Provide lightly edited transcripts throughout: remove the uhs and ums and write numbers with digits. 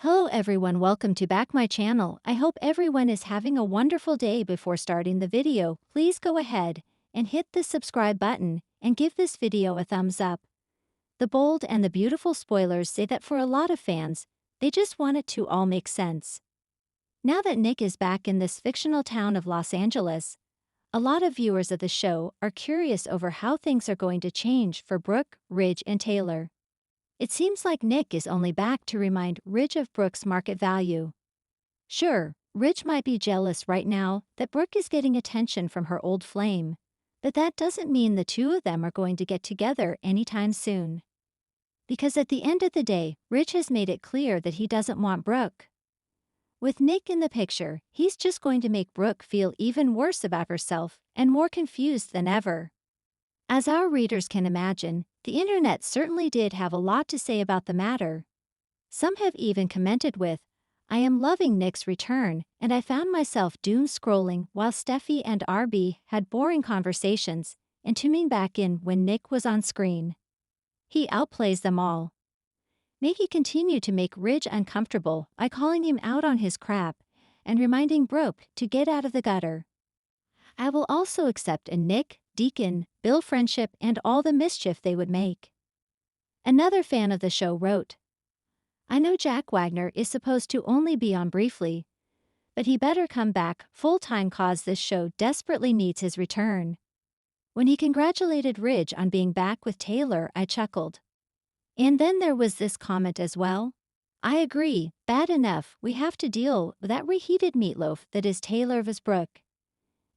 Hello everyone, welcome to back my channel. I hope everyone is having a wonderful day. Before starting the video, please go ahead and hit the subscribe button and give this video a thumbs up. The bold and the beautiful spoilers say that for a lot of fans, they just want it to all make sense. Now that Nick is back in this fictional town of Los Angeles, a lot of viewers of the show are curious over how things are going to change for Brooke, Ridge, and Taylor. It seems like Nick is only back to remind Ridge of Brooke's market value. Sure, Ridge might be jealous right now that Brooke is getting attention from her old flame, but that doesn't mean the two of them are going to get together anytime soon. Because at the end of the day, Ridge has made it clear that he doesn't want Brooke. With Nick in the picture, he's just going to make Brooke feel even worse about herself and more confused than ever. As our readers can imagine, the internet certainly did have a lot to say about the matter. Some have even commented with, "I am loving Nick's return, and I found myself doom scrolling while Steffi and RB had boring conversations and tuning back in when Nick was on screen. He outplays them all." Nikki continued to make Ridge uncomfortable by calling him out on his crap and reminding Brooke to get out of the gutter. "I will also accept a Nick, Deacon, Bill friendship and all the mischief they would make." Another fan of the show wrote, "I know Jack Wagner is supposed to only be on briefly, but he better come back full-time cause this show desperately needs his return." When he congratulated Ridge on being back with Taylor, I chuckled. And then there was this comment as well. "I agree, bad enough we have to deal with that reheated meatloaf that is Taylor vs. Brooke.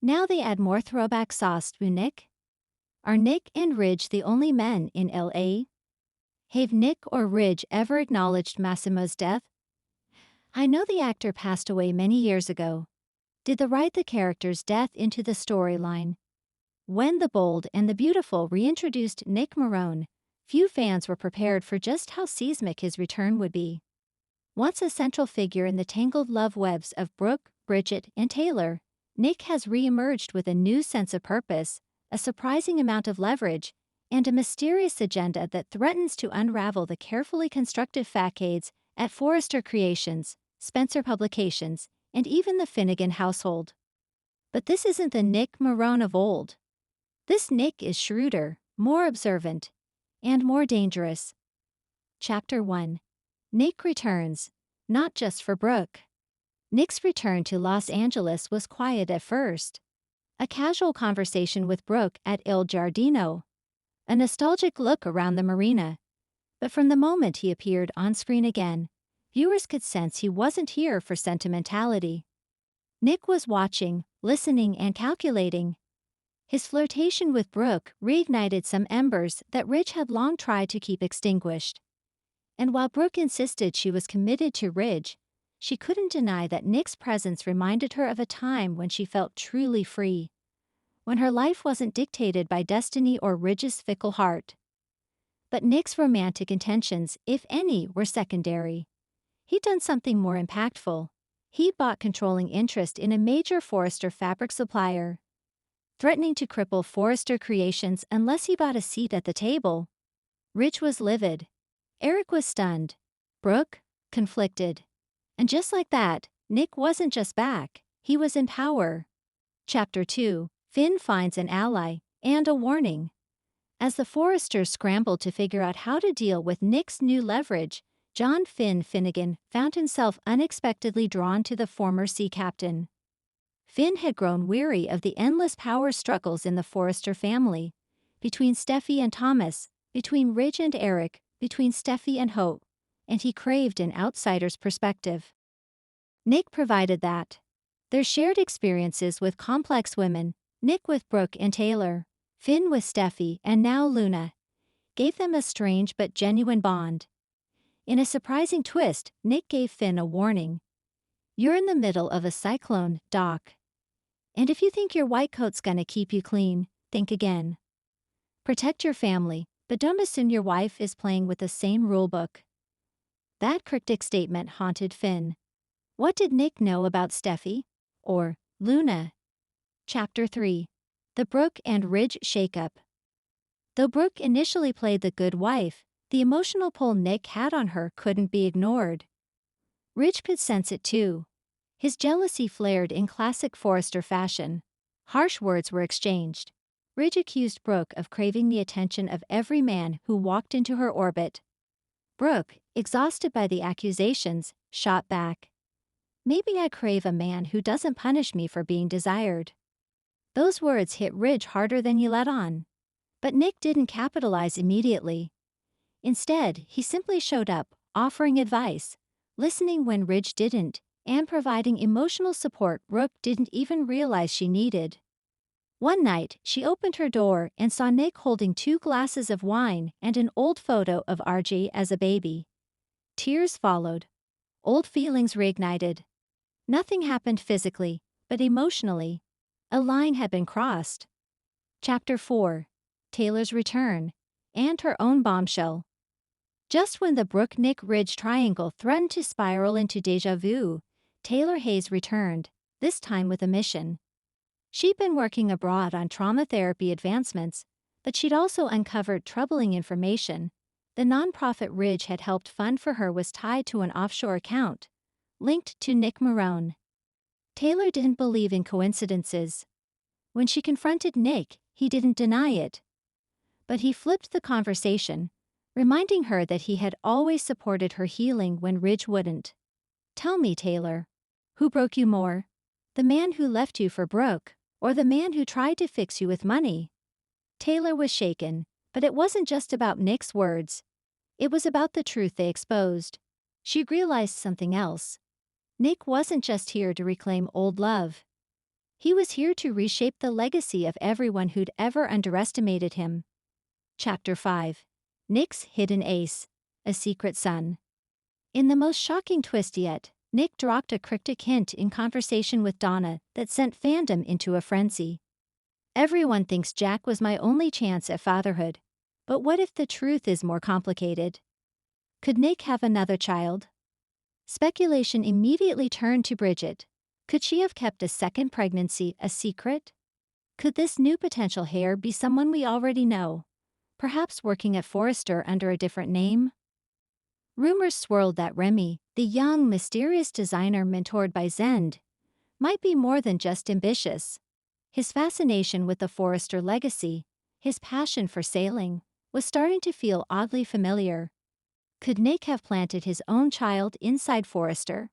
Now they add more throwback sauce to Nick? Are Nick and Ridge the only men in LA? Have Nick or Ridge ever acknowledged Massimo's death? I know the actor passed away many years ago. Did they write the character's death into the storyline? When the bold and the beautiful reintroduced Nick Marone, few fans were prepared for just how seismic his return would be. Once a central figure in the tangled love webs of Brooke, Bridget, and Taylor, Nick has re-emerged with a new sense of purpose, a surprising amount of leverage, and a mysterious agenda that threatens to unravel the carefully constructed facades at Forrester Creations, Spencer Publications, and even the Finnegan household. But this isn't the Nick Marone of old. This Nick is shrewder, more observant, and more dangerous. Chapter 1. Nick returns, not just for Brooke. Nick's return to Los Angeles was quiet at first. A casual conversation with Brooke at Il Giardino. A nostalgic look around the marina. But from the moment he appeared on screen again, viewers could sense he wasn't here for sentimentality. Nick was watching, listening, and calculating. His flirtation with Brooke reignited some embers that Ridge had long tried to keep extinguished. And while Brooke insisted she was committed to Ridge, she couldn't deny that Nick's presence reminded her of a time when she felt truly free, when her life wasn't dictated by destiny or Ridge's fickle heart. But Nick's romantic intentions, if any, were secondary. He'd done something more impactful. He bought controlling interest in a major Forrester fabric supplier, threatening to cripple Forrester Creations unless he bought a seat at the table. Ridge was livid. Eric was stunned. Brooke, conflicted. And just like that, Nick wasn't just back, he was in power. Chapter 2. Finn finds an ally, and a warning. As the Forresters scrambled to figure out how to deal with Nick's new leverage, John Finn Finnegan found himself unexpectedly drawn to the former sea captain. Finn had grown weary of the endless power struggles in the Forrester family, between Steffi and Thomas, between Ridge and Eric, between Steffi and Hope, and he craved an outsider's perspective. Nick provided that. Their shared experiences with complex women, Nick with Brooke and Taylor, Finn with Steffi, and now Luna, gave them a strange but genuine bond. In a surprising twist, Nick gave Finn a warning. "You're in the middle of a cyclone, Doc. And if you think your white coat's gonna keep you clean, think again. Protect your family, but don't assume your wife is playing with the same rulebook." That cryptic statement haunted Finn. What did Nick know about Steffi? Or Luna? Chapter 3. The Brooke and Ridge Shakeup. Though Brooke initially played the good wife, the emotional pull Nick had on her couldn't be ignored. Ridge could sense it too. His jealousy flared in classic Forrester fashion. Harsh words were exchanged. Ridge accused Brooke of craving the attention of every man who walked into her orbit. Brooke, exhausted by the accusations, shot back. Maybe I crave a man who doesn't punish me for being desired. Those words hit Ridge harder than he let on. But Nick didn't capitalize immediately. Instead, he simply showed up, offering advice, listening when Ridge didn't, and providing emotional support Brooke didn't even realize she needed. One night, she opened her door and saw Nick holding 2 glasses of wine and an old photo of RJ as a baby. Tears followed. Old feelings reignited. Nothing happened physically, but emotionally. A line had been crossed. Chapter 4. Taylor's Return, and her own bombshell. Just when the Brooke-Nick-Ridge triangle threatened to spiral into déjà vu, Taylor Hayes returned, this time with a mission. She'd been working abroad on trauma therapy advancements, but she'd also uncovered troubling information. The nonprofit Ridge had helped fund for her was tied to an offshore account, linked to Nick Marone. Taylor didn't believe in coincidences. When she confronted Nick, he didn't deny it. But he flipped the conversation, reminding her that he had always supported her healing when Ridge wouldn't. Tell me, Taylor, who broke you more? The man who left you for Brooke, or the man who tried to fix you with money? Taylor was shaken, but it wasn't just about Nick's words. It was about the truth they exposed. She realized something else. Nick wasn't just here to reclaim old love. He was here to reshape the legacy of everyone who'd ever underestimated him. Chapter 5. Nick's Hidden Ace, a Secret Son. In the most shocking twist yet, Nick dropped a cryptic hint in conversation with Donna that sent fandom into a frenzy. Everyone thinks Jack was my only chance at fatherhood. But what if the truth is more complicated? Could Nick have another child? Speculation immediately turned to Bridget. Could she have kept a second pregnancy a secret? Could this new potential heir be someone we already know, perhaps working at Forrester under a different name? Rumors swirled that Remy, the young, mysterious designer mentored by Zend, might be more than just ambitious. His fascination with the Forrester legacy, his passion for sailing, was starting to feel oddly familiar. Could Nick have planted his own child inside Forrester?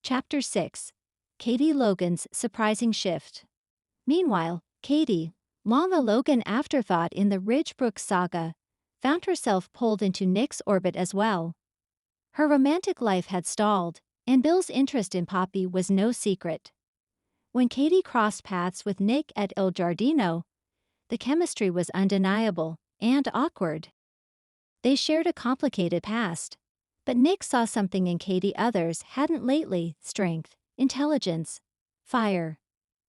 Chapter 6. Katie Logan's Surprising Shift. Meanwhile, Katie, long a Logan afterthought in the Ridge-Brooke saga, found herself pulled into Nick's orbit as well. Her romantic life had stalled, and Bill's interest in Poppy was no secret. When Katie crossed paths with Nick at Il Giardino, the chemistry was undeniable and awkward. They shared a complicated past, but Nick saw something in Katie others hadn't lately: strength, intelligence, fire.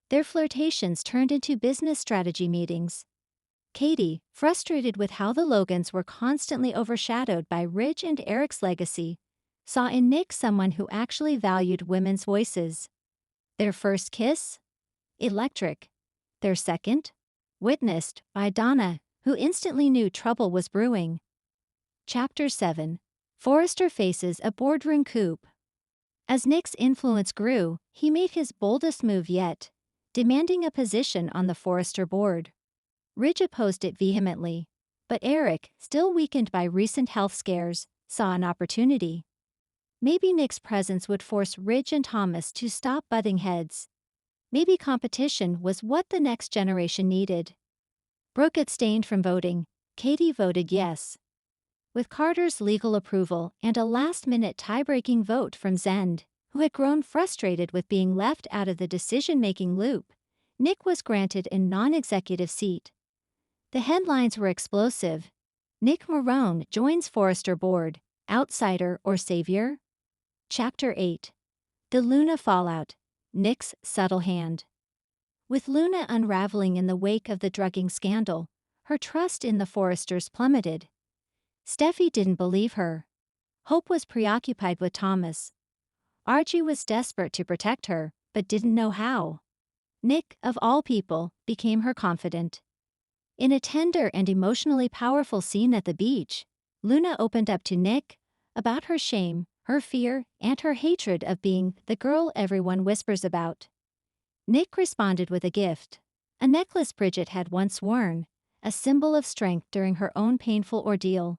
Their flirtations turned into business strategy meetings. Katie, frustrated with how the Logans were constantly overshadowed by Ridge and Eric's legacy, saw in Nick someone who actually valued women's voices. Their first kiss? Electric. Their second? Witnessed by Donna, who instantly knew trouble was brewing. Chapter 7. Forrester faces a boardroom coup. As Nick's influence grew, he made his boldest move yet, demanding a position on the Forrester board. Ridge opposed it vehemently, but Eric, still weakened by recent health scares, saw an opportunity. Maybe Nick's presence would force Ridge and Thomas to stop butting heads. Maybe competition was what the next generation needed. Brooke abstained from voting. Katie voted yes. With Carter's legal approval and a last-minute tie-breaking vote from Zend, who had grown frustrated with being left out of the decision-making loop, Nick was granted a non-executive seat. The headlines were explosive. Nick Marone joins Forrester board, outsider or savior? Chapter 8. The Luna Fallout, Nick's Subtle Hand. With Luna unraveling in the wake of the drugging scandal, her trust in the Forresters plummeted. Steffi didn't believe her. Hope was preoccupied with Thomas. Archie was desperate to protect her, but didn't know how. Nick, of all people, became her confidant. In a tender and emotionally powerful scene at the beach, Luna opened up to Nick about her shame, her fear, and her hatred of being the girl everyone whispers about. Nick responded with a gift, a necklace Bridget had once worn, a symbol of strength during her own painful ordeal.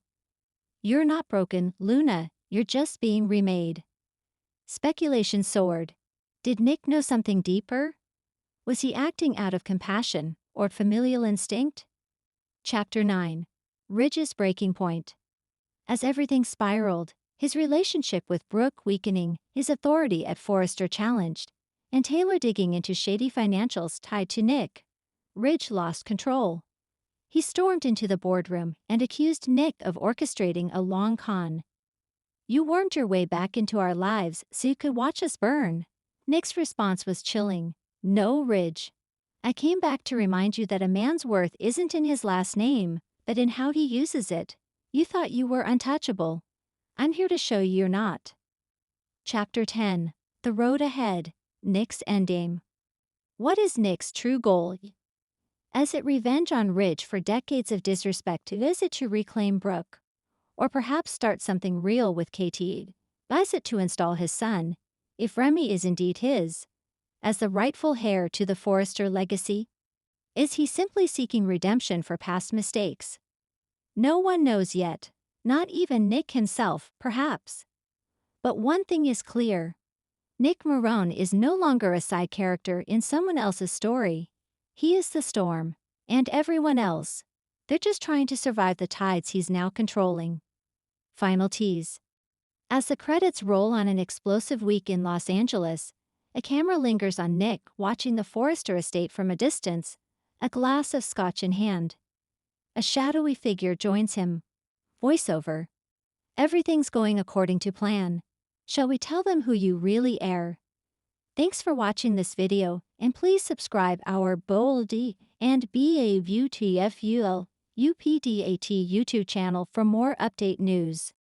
"You're not broken, Luna, you're just being remade." Speculation soared. Did Nick know something deeper? Was he acting out of compassion or familial instinct? Chapter 9. Ridge's Breaking Point. As everything spiraled, his relationship with Brooke weakening, his authority at Forrester challenged, and Taylor digging into shady financials tied to Nick, Ridge lost control. He stormed into the boardroom and accused Nick of orchestrating a long con. "You wormed your way back into our lives so you could watch us burn." Nick's response was chilling. "No, Ridge. I came back to remind you that a man's worth isn't in his last name, but in how he uses it. You thought you were untouchable. I'm here to show you you're not." Chapter 10. The Road Ahead. Nick's Endgame. What is Nick's true goal? Is it revenge on Ridge for decades of disrespect? Is it to reclaim Brooke? Or perhaps start something real with KT? Is it to install his son, if Remy is indeed his, as the rightful heir to the Forrester legacy? Is he simply seeking redemption for past mistakes? No one knows yet, not even Nick himself, perhaps. But one thing is clear. Nick Marone is no longer a side character in someone else's story. He is the storm, and everyone else, they're just trying to survive the tides he's now controlling. Final tease. As the credits roll on an explosive week in Los Angeles, a camera lingers on Nick watching the Forrester estate from a distance, a glass of scotch in hand. A shadowy figure joins him. Voiceover. "Everything's going according to plan. Shall we tell them who you really are?" Thanks for watching this video, and please subscribe our Bold and BAVTFUL UPDAT YouTube channel for more update news.